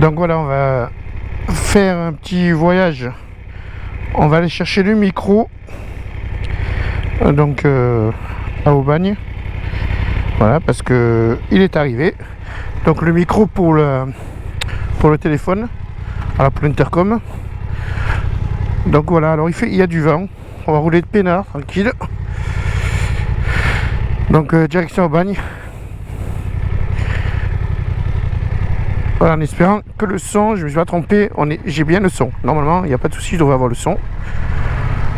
Donc voilà, on va faire un petit voyage. On va aller chercher le micro donc à Aubagne. Voilà, parce que il est arrivé. Donc le micro pour le téléphone, alors pour l'intercom. Donc voilà, alors il y a du vent. On va rouler de peinard, tranquille. Donc direction Aubagne. Voilà, en espérant que le son, je me suis pas trompé, j'ai bien le son. Normalement, il n'y a pas de souci, je devrais avoir le son.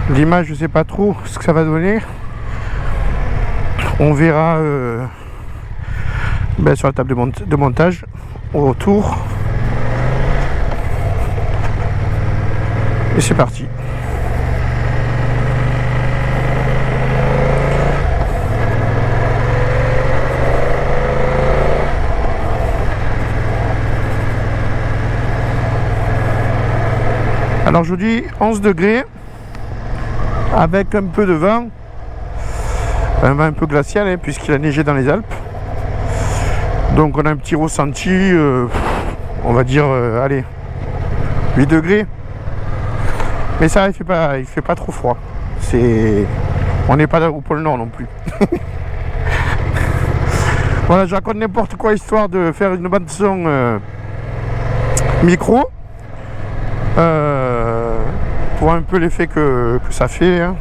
L'image, je sais pas trop ce que ça va donner. On verra sur la table de montage au retour. Et c'est parti. Alors je dis 11 degrés avec un peu de vent, un vent un peu glacial hein, puisqu'il a neigé dans les Alpes. Donc on a un petit ressenti, on va dire, allez, 8 degrés. Mais ça, il fait pas trop froid. On n'est pas au pôle Nord non plus. Voilà, je raconte n'importe quoi histoire de faire une bande son micro. Pour un peu l'effet que ça fait hein.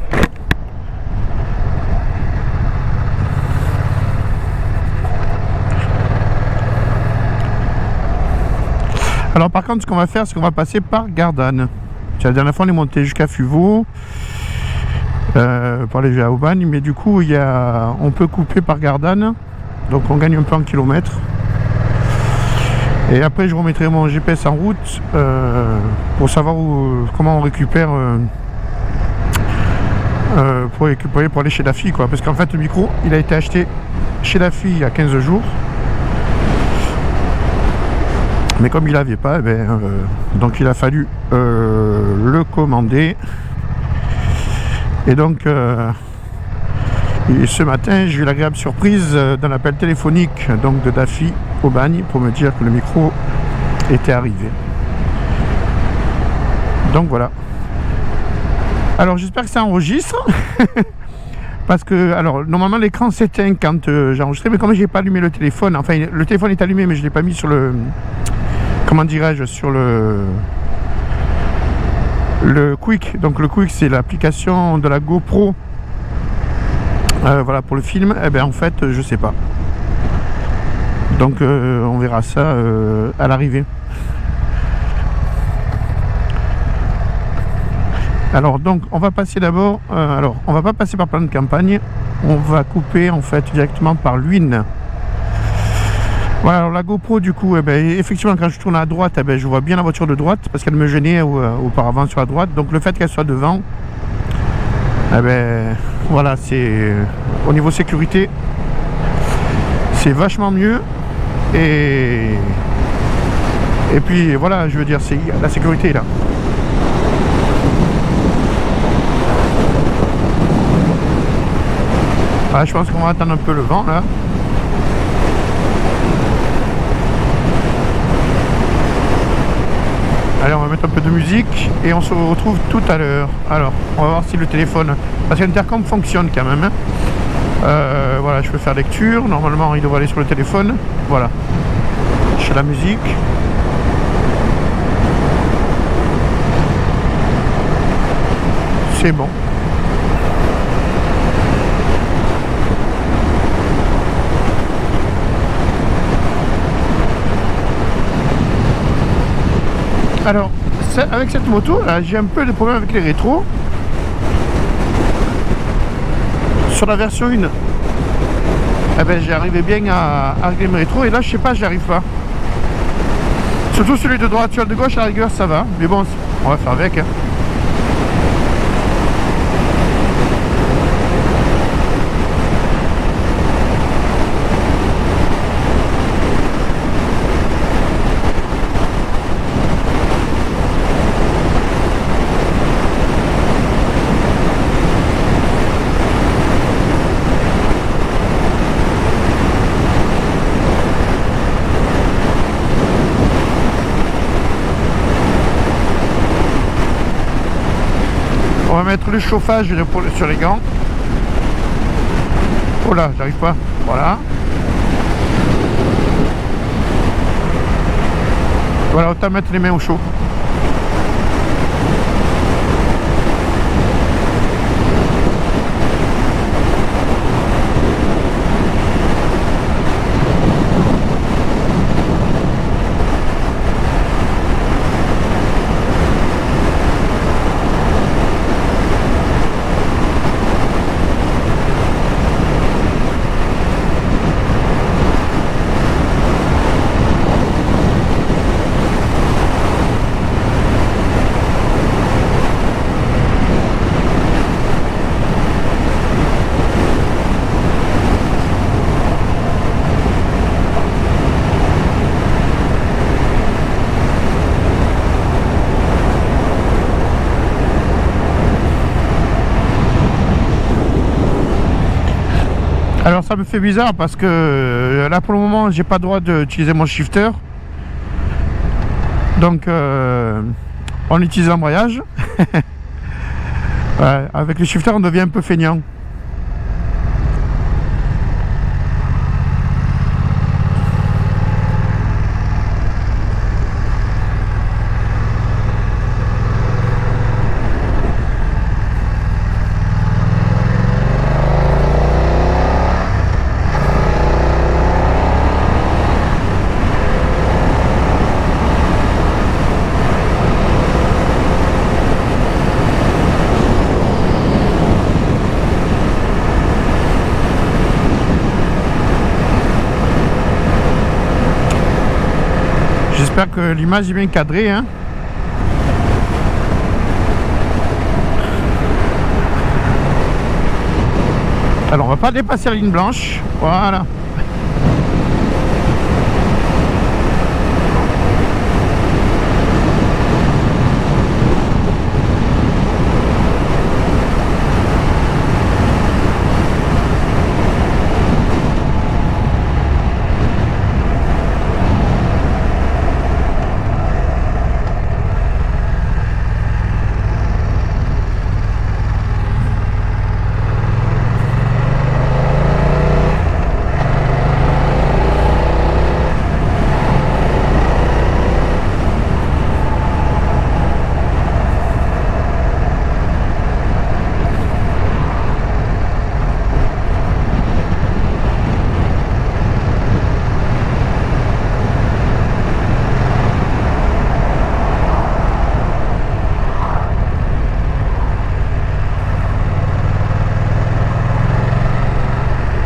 Alors par contre ce qu'on va faire, c'est qu'on va passer par Gardanne. La dernière fois on est monté jusqu'à Fuveau pour aller à Aubagne, mais du coup on peut couper par Gardanne, donc on gagne un peu en kilomètres. Et après je remettrai mon GPS en route pour savoir comment on récupère pour aller chez la fille quoi. Parce qu'en fait le micro il a été acheté chez la fille il y a 15 jours. Mais comme il n'avait pas, donc il a fallu le commander. Et donc ce matin j'ai eu l'agréable surprise d'un appel téléphonique donc de Daffy Aubagne pour me dire que le micro était arrivé. Donc voilà. Alors j'espère que ça enregistre. Parce que alors normalement l'écran s'éteint quand j'ai enregistré, mais comme j'ai pas allumé le téléphone, enfin le téléphone est allumé mais je l'ai pas mis sur le, comment dirais-je, sur le Quick. Donc le Quick c'est l'application de la GoPro. Voilà pour le film. Eh bien en fait je sais pas. Donc on verra ça à l'arrivée. Alors donc on va passer d'abord, on va pas passer par plan de campagne, on va couper en fait directement par Luynes. Voilà, alors la GoPro du coup, effectivement quand je tourne à droite, je vois bien la voiture de droite parce qu'elle me gênait auparavant sur la droite. Donc le fait qu'elle soit devant, voilà, c'est au niveau sécurité, c'est vachement mieux. Et puis voilà, je veux dire, la sécurité est là. Ah, je pense qu'on va attendre un peu le vent là. Allez, on va mettre un peu de musique et on se retrouve tout à l'heure. Alors, on va voir si le téléphone, parce que l'intercom fonctionne quand même. Voilà, je peux faire lecture. Normalement, il devrait aller sur le téléphone. Voilà. Chez la musique. C'est bon. Alors, avec cette moto là, j'ai un peu de problème avec les rétros. Sur la version 1, j'ai arrivé bien à régler mes rétros, et là je sais pas, j'y arrive pas. Surtout celui de droite, celui de gauche à la rigueur ça va, mais bon, on va faire avec hein. va mettre le chauffage sur les gants. Oh là, j'arrive pas. Voilà. Voilà, autant mettre les mains au chaud. Alors ça me fait bizarre parce que là pour le moment j'ai pas le droit d'utiliser mon shifter. Donc on utilise l'embrayage. Ouais, avec le shifter on devient un peu feignant. J'espère que l'image est bien cadrée, hein. Alors on va pas dépasser la ligne blanche. Voilà.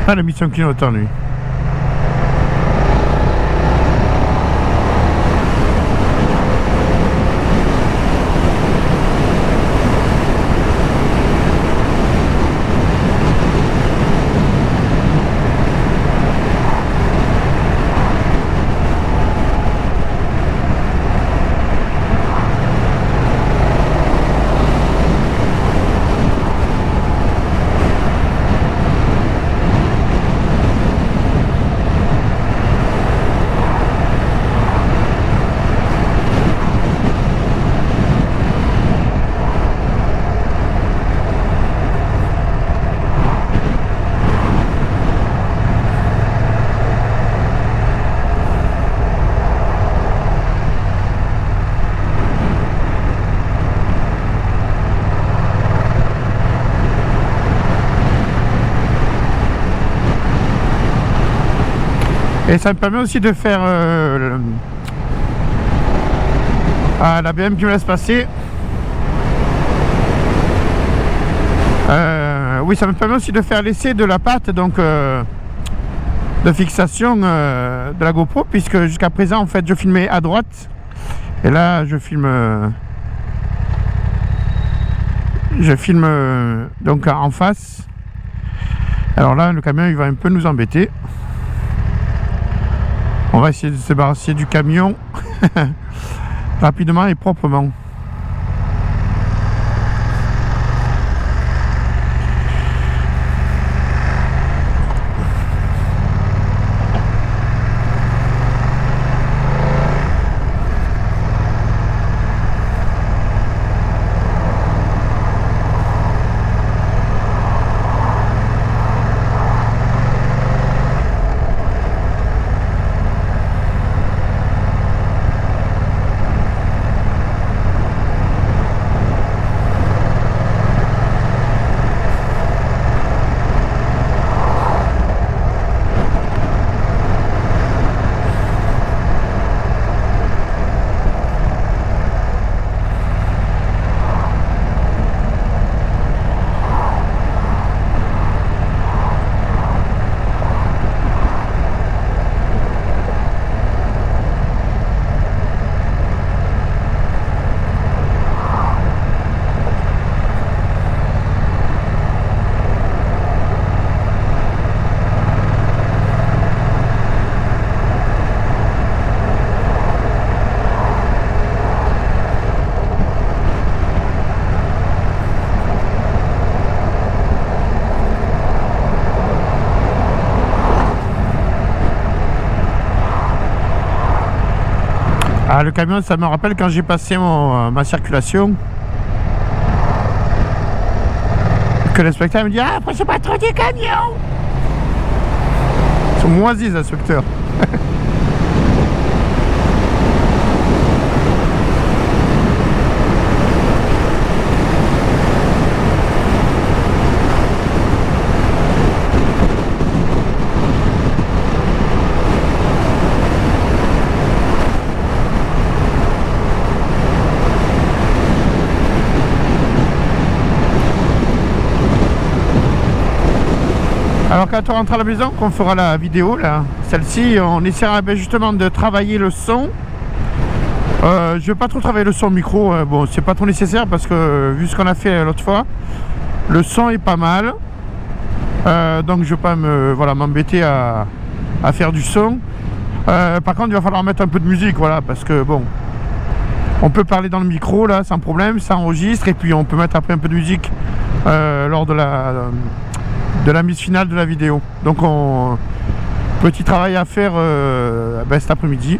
Ah, la mission clignotant lui. Et ça me permet aussi de faire la BM qui me laisse passer. Oui, ça me permet aussi de faire l'essai de la patte, donc de fixation de la GoPro, puisque jusqu'à présent en fait je filmais à droite et là je filme donc en face. Alors là le camion il va un peu nous embêter. On va essayer de se débarrasser du camion rapidement et proprement. Ah, le camion, ça me rappelle quand j'ai passé ma circulation. Que l'inspecteur me dit: ah, après c'est pas trop des camions. Ils sont moisis, les inspecteurs. Alors quand on rentre à la maison, qu'on fera la vidéo là, celle-ci, on essaiera justement de travailler le son. Je vais pas trop travailler le son micro, bon c'est pas trop nécessaire parce que vu ce qu'on a fait l'autre fois, le son est pas mal. Donc je vais pas m'embêter à faire du son. Par contre il va falloir mettre un peu de musique, voilà, parce que bon, on peut parler dans le micro là sans problème, ça enregistre, et puis on peut mettre après un peu de musique lors de la mise finale de la vidéo. Donc petit travail à faire cet après-midi.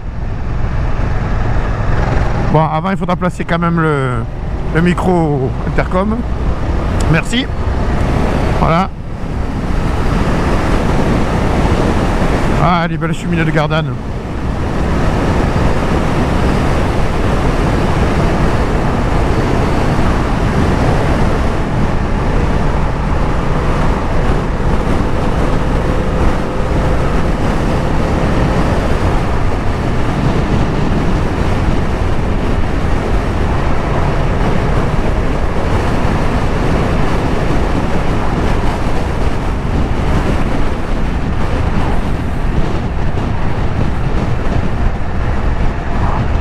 Bon, avant il faudra placer quand même le micro intercom. Merci. Voilà. Ah, les belles cheminées de Gardanne.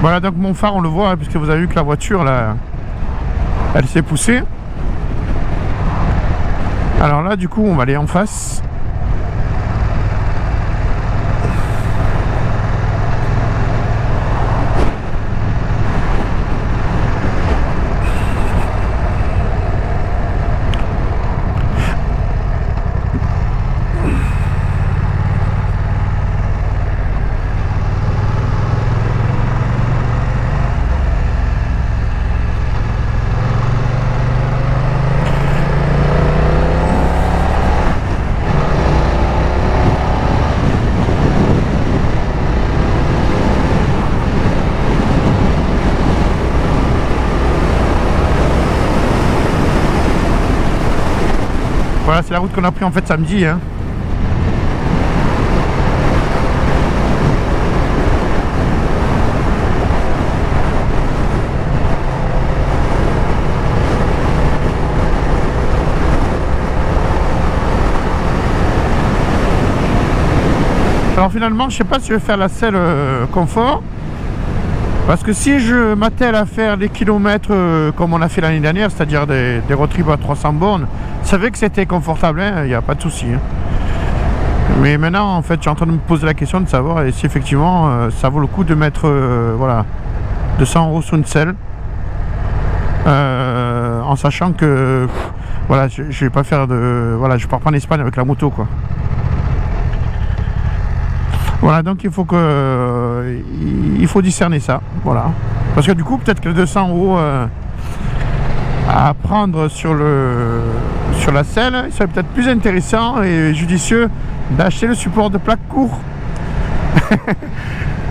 Voilà, donc mon phare on le voit, hein, puisque vous avez vu que la voiture là, elle s'est poussée. Alors là du coup on va aller en face. Voilà, c'est la route qu'on a pris en fait samedi, hein. Alors finalement, je sais pas si je vais faire la selle confort, parce que si je m'attelle à faire des kilomètres comme on a fait l'année dernière, c'est-à-dire des road trips à 300 bornes, c'est vrai que c'était confortable, il n'y a pas de souci, hein. Mais maintenant, en fait, je suis en train de me poser la question de savoir si effectivement ça vaut le coup de mettre voilà, 200 € sur une selle, en sachant que voilà, je vais pas faire voilà, je pars pas en Espagne avec la moto, quoi. Voilà, donc il faut discerner ça, voilà. Parce que du coup, peut-être que 200 € à prendre sur la selle, il serait peut-être plus intéressant et judicieux d'acheter le support de plaque court.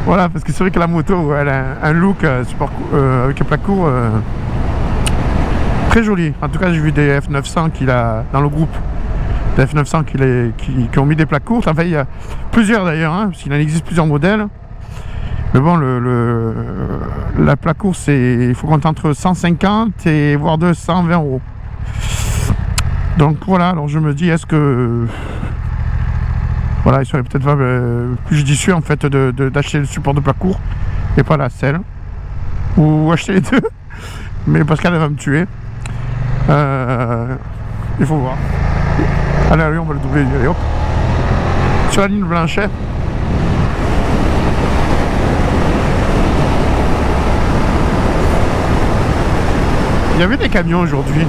Voilà, parce que c'est vrai que la moto, elle a un look avec les plaques court très joli. En tout cas, j'ai vu des F900 qu'il a dans le groupe. Des F900 qui ont mis des plaques courtes. Enfin, il y a plusieurs d'ailleurs, hein, parce qu'il en existe plusieurs modèles. Mais bon, la plaque courte, il faut compter entre 150 et voire 220 €. Donc voilà, alors je me dis, est-ce que voilà, il serait peut-être pas plus judicieux en fait d'acheter le support de plaque court et pas la selle, ou acheter les deux. Mais Pascal, elle va me tuer. Il faut voir. Allez, on va le doubler, allez, hop. Sur la ligne Blanchet. Il y avait des camions aujourd'hui.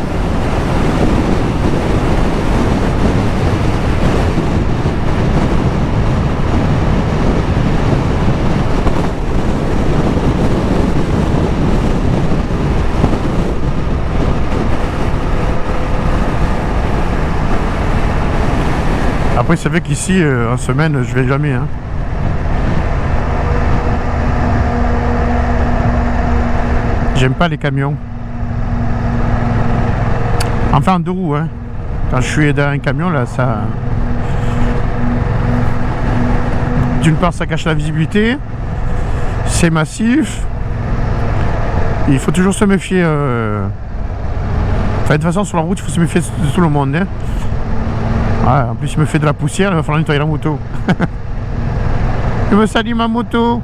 Après, c'est vrai qu'ici, en semaine, je vais jamais. Hein. J'aime pas les camions. Enfin, en 2 roues. Hein. Quand je suis dans un camion, là, ça... D'une part, ça cache la visibilité. C'est massif. Il faut toujours se méfier. Enfin, de toute façon, sur la route, il faut se méfier de tout le monde. Hein. Ah, en plus, il me fait de la poussière, il va falloir nettoyer la moto. Il me salue ma moto.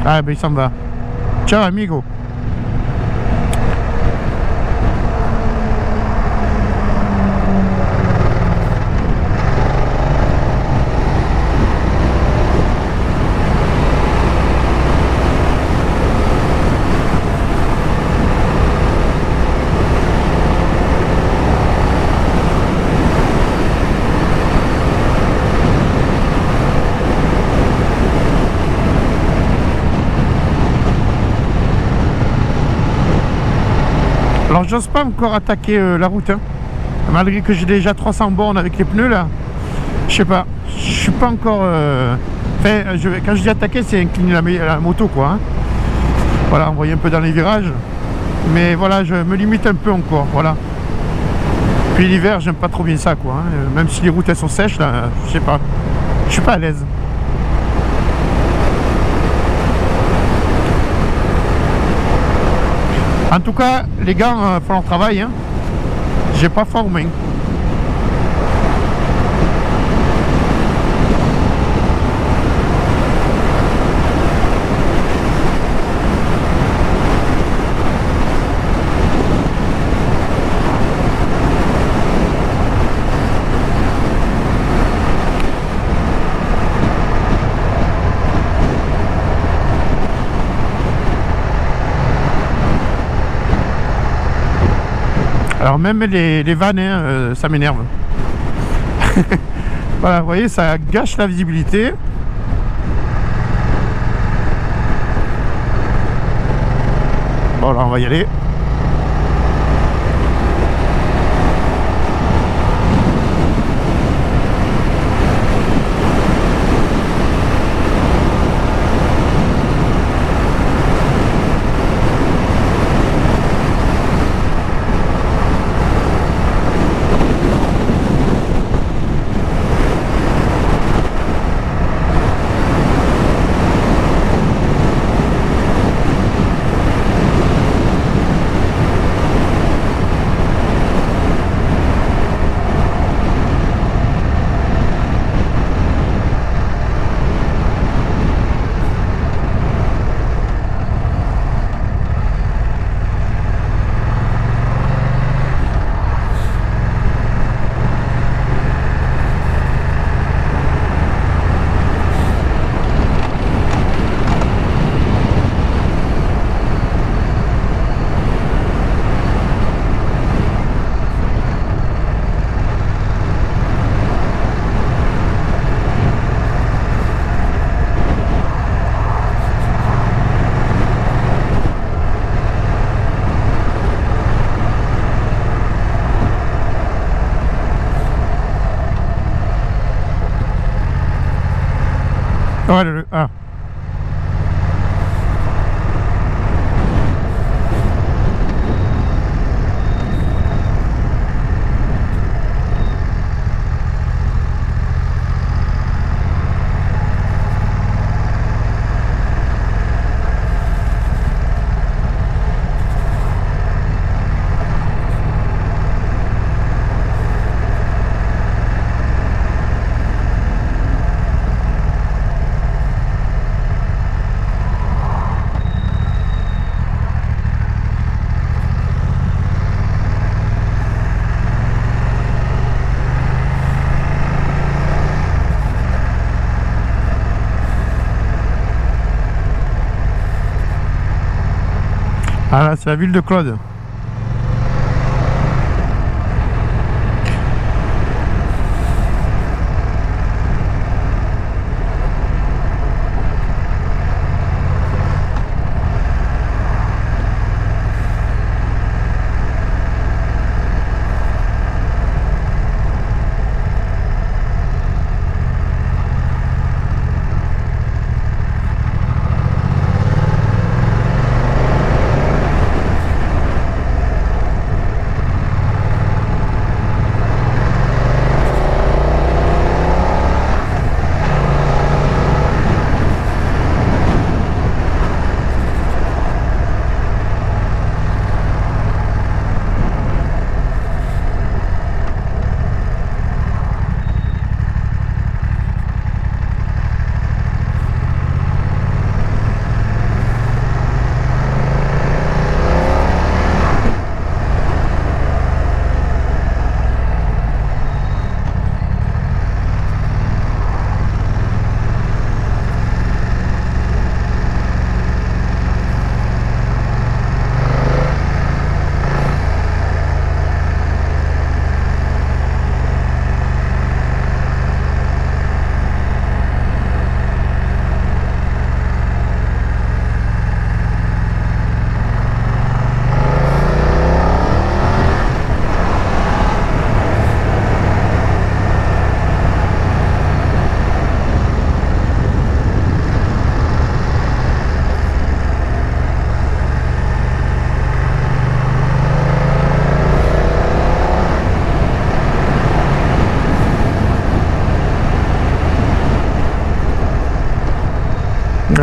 Ah, ben il s'en va. Ciao, amigo. Alors j'ose pas encore attaquer la route hein. Malgré que j'ai déjà 300 bornes avec les pneus là. Je sais pas, je suis pas encore enfin, quand je dis attaquer, c'est incliner la moto quoi hein. Voilà, envoyer un peu dans les virages. Mais voilà, je me limite un peu encore. Voilà. Puis l'hiver, j'aime pas trop bien ça quoi hein. Même si les routes elles sont sèches là, je sais pas. Je suis pas à l'aise. En tout cas, les gars font leur travail. Hein. J'ai pas faim aux mains. Alors même les vannes, hein, ça m'énerve. Voilà, vous voyez, ça gâche la visibilité. Bon, là, on va y aller. Ouais, ah. Ah là, c'est la ville de Claude.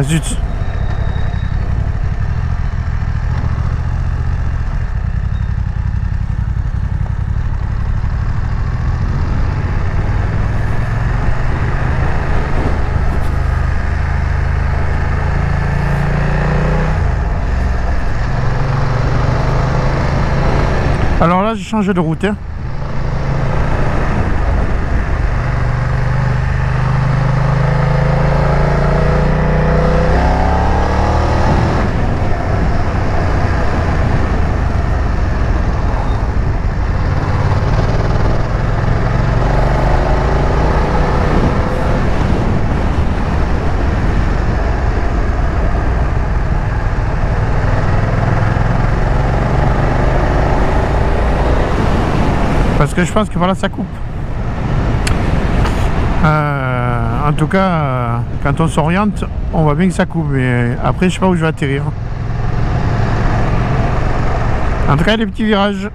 Ah zut. Alors là, j'ai changé de route. Hein. Parce que je pense que voilà, ça coupe. En tout cas, quand on s'oriente, on voit bien que ça coupe. Mais après, je sais pas où je vais atterrir. En tout cas, il y a des petits virages.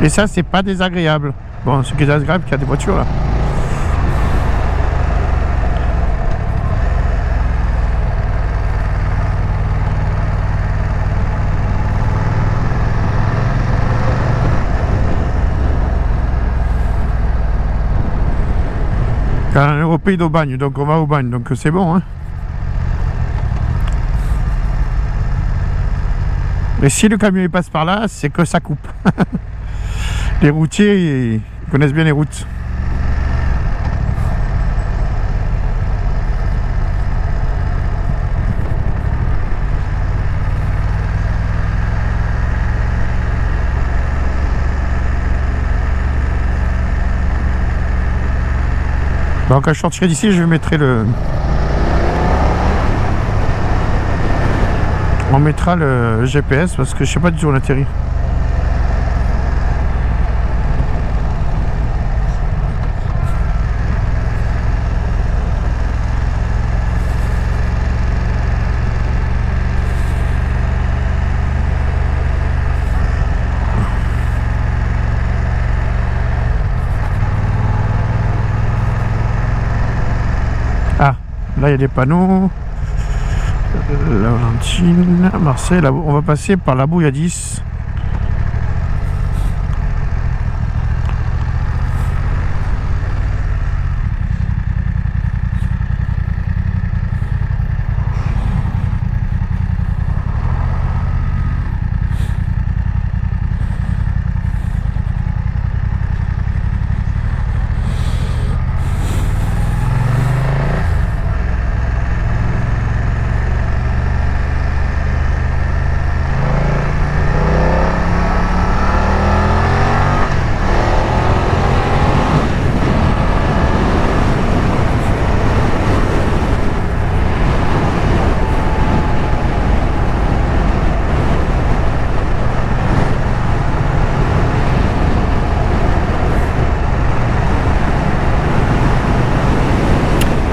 Et ça, c'est pas désagréable. Bon, ce qui est désagréable, c'est qu'il y a des voitures là. Quand on est au pays d'Aubagne, donc on va au bagne, donc c'est bon. Hein. Mais si le camion il passe par là, c'est que ça coupe. Les routiers, ils connaissent bien les routes. Bon, quand je sortirai d'ici, je mettrai le... On mettra le GPS parce que je sais pas du tout où on atterrit. Ah, là il y a des panneaux. Laurentine, Marseille, on va passer par la Bouilladis.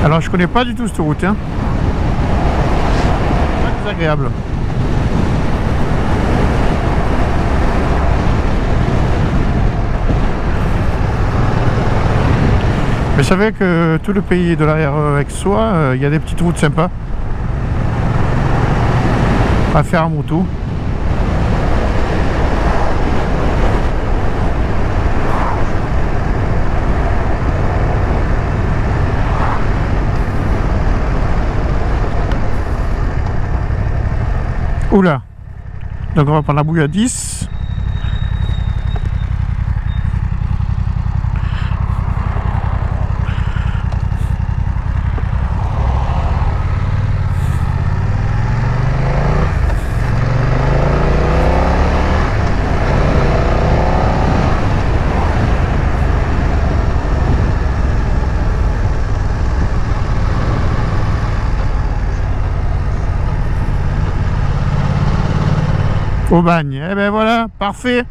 Alors je connais pas du tout cette route, hein. Pas désagréable. Mais je savais que tout le pays de l'arrière avec soi, il y a des petites routes sympas à faire en moto. Oula. Donc on va prendre la Bouilladis. Au bagne. Eh ben voilà, parfait.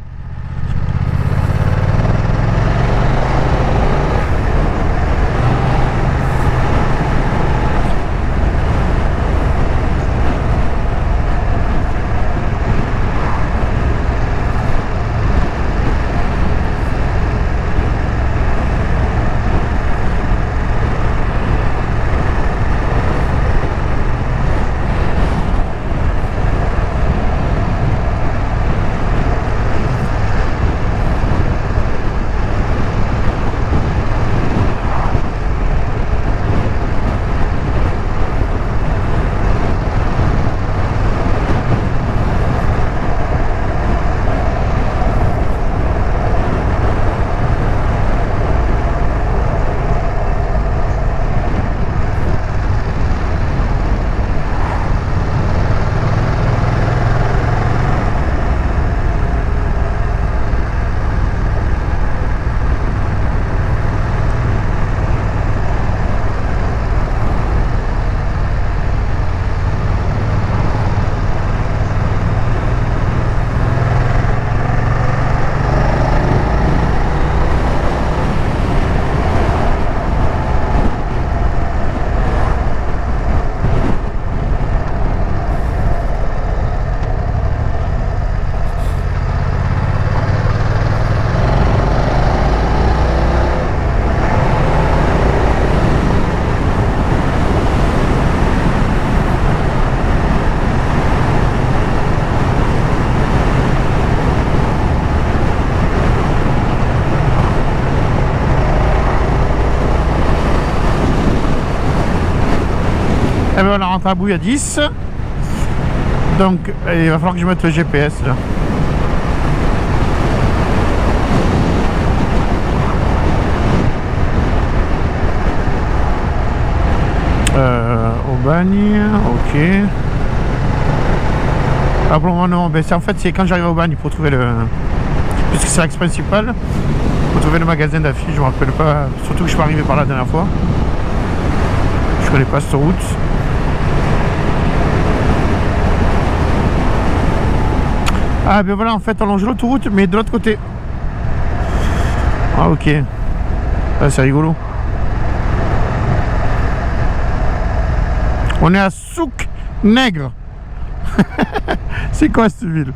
Et bien on rentre à Bouille à 10. Donc il va falloir que je mette le GPS là. Aubagne, ok. Ah pour le moment non, ben, en fait c'est quand j'arrive à Aubagne pour trouver le... Puisque c'est l'axe principal, pour trouver le magasin d'affiches, je me rappelle pas, surtout que je suis pas arrivé par là la dernière fois. Je connais pas cette route. Ah ben voilà, en fait on longe l'autoroute mais de l'autre côté. Ah ok. Ah, c'est rigolo. On est à Souk Nègre. C'est quoi cette ville?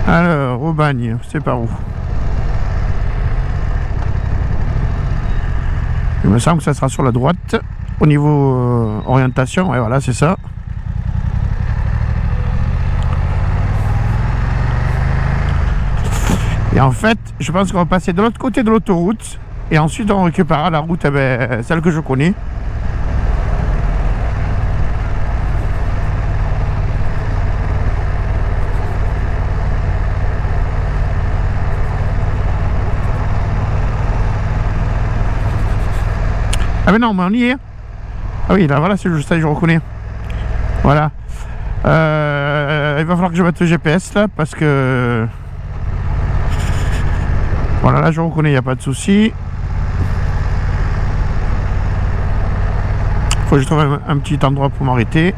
Alors, Aubagne, c'est par où? Il me semble que ça sera sur la droite. Au niveau orientation, et voilà, c'est ça. Et en fait, je pense qu'on va passer de l'autre côté de l'autoroute. Et ensuite, on récupérera la route, celle que je connais. Ah mais non, mais on y est. Ah oui, là, voilà, c'est juste ça, je reconnais. Voilà. Il va falloir que je mette le GPS, là, parce que... Voilà, là, je reconnais, il n'y a pas de souci. Faut que je trouve un petit endroit pour m'arrêter.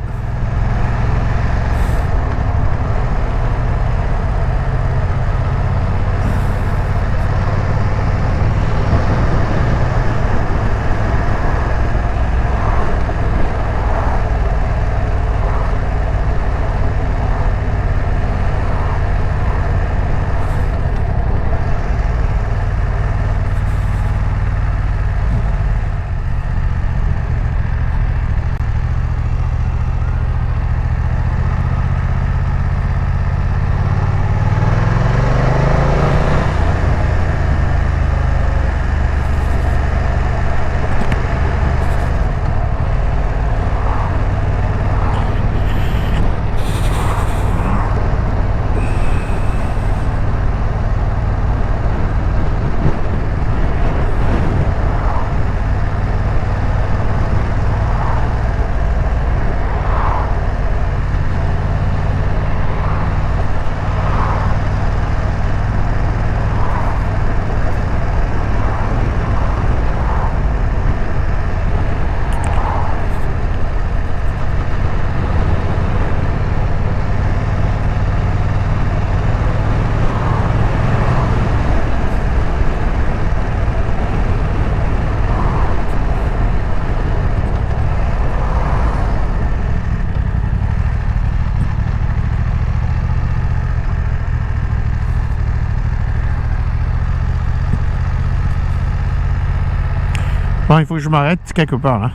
Bon, il faut que je m'arrête quelque part là.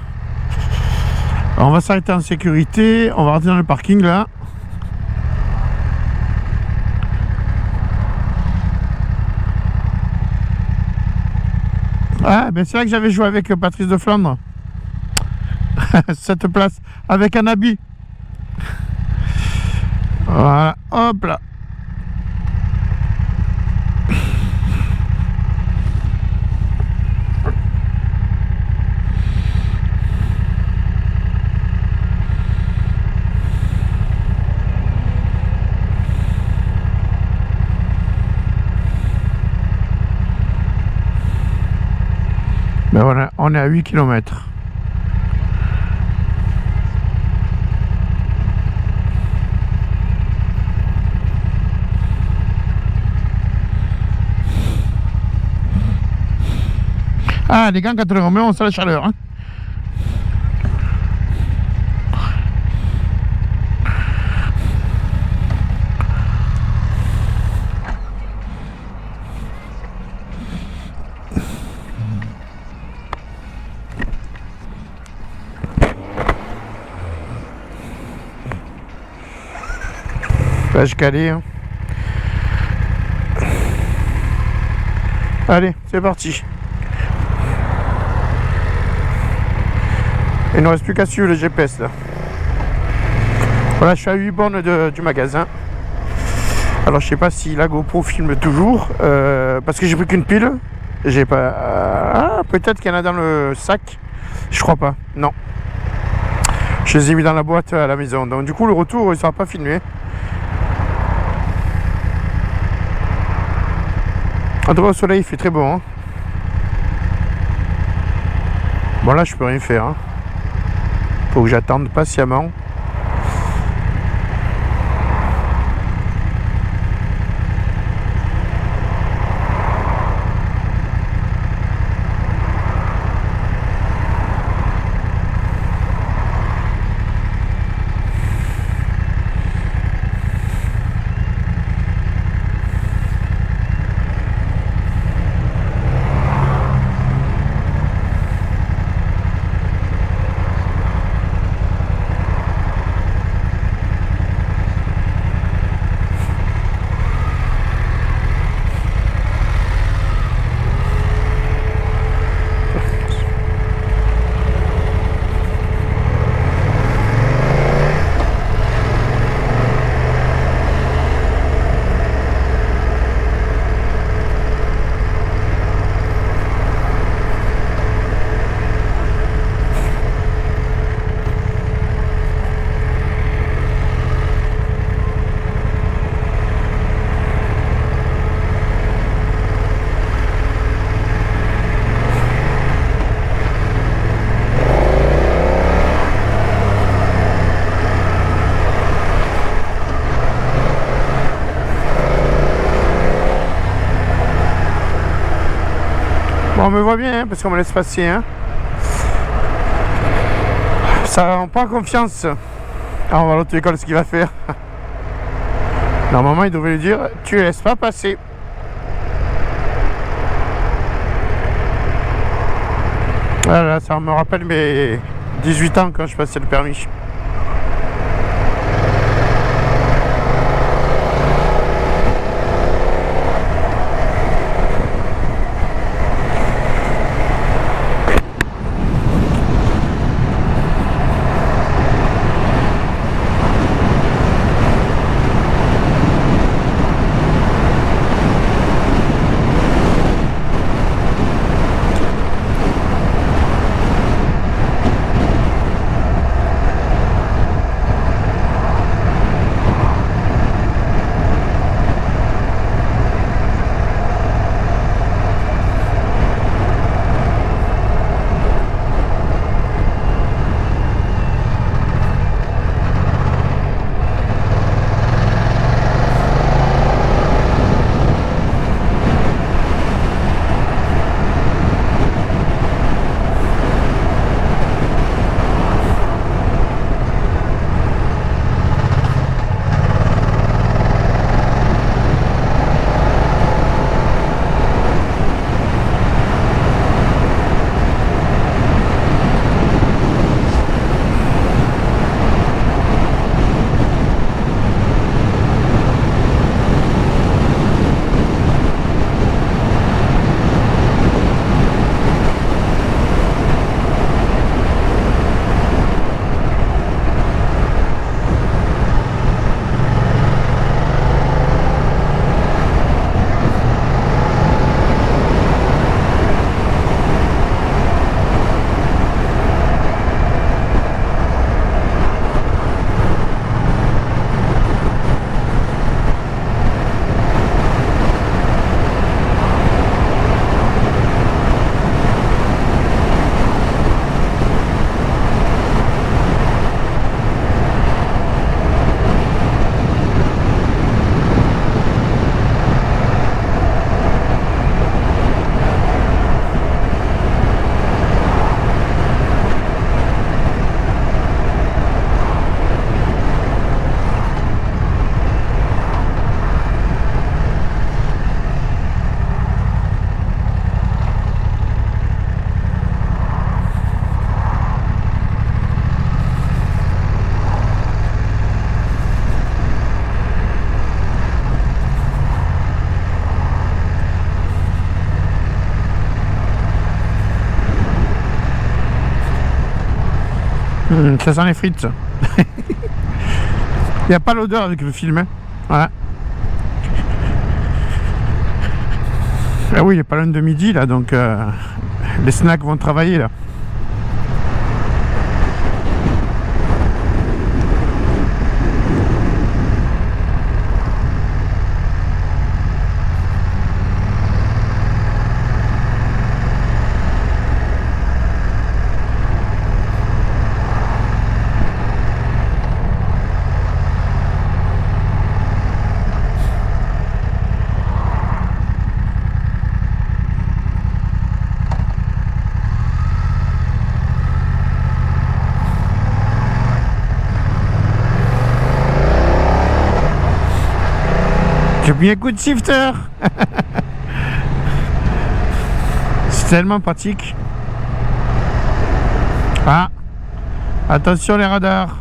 Alors, on va s'arrêter en sécurité, on va rentrer dans le parking là. Ah, ben c'est là que j'avais joué avec Patrice de Flandre. Cette place, avec un habit. Voilà, hop là. Ben voilà, on est à 8 km. Ah, les gants, quand on les remet, on sent la chaleur. Hein. Plage calée. Hein. Allez, c'est parti. Il ne reste plus qu'à suivre le GPS là. Voilà, je suis à 8 bornes du magasin. Alors je sais pas si la GoPro filme toujours, parce que j'ai pris qu'une pile. J'ai pas. Ah, peut-être qu'il y en a dans le sac. Je crois pas. Non. Je les ai mis dans la boîte à la maison. Donc du coup le retour il sera pas filmé. En tout cas au soleil il fait très bon. Hein. Bon là je peux rien faire. Hein. Faut que j'attende patiemment. Bon, on me voit bien, hein, parce qu'on me laisse passer. Hein. Ça, on prend confiance. Alors, on va l'autre école ce qu'il va faire. Normalement, il devrait lui dire tu laisses pas passer. Voilà, ça me rappelle mes 18 ans quand je passais le permis. Ça sent les frites, ça. Il n'y a pas l'odeur avec le film. Hein. Voilà. Ah oui, il n'est pas l'heure de midi, là, donc les snacks vont travailler, là. J'ai mis un coup de shifter. C'est tellement pratique. Ah, attention les radars.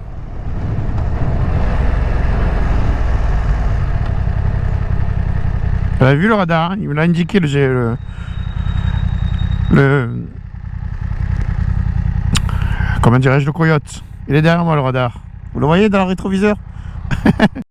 Vous avez vu le radar, hein? Il me l'a indiqué comment dirais-je, le coyote. Il est derrière moi le radar. Vous le voyez dans le rétroviseur?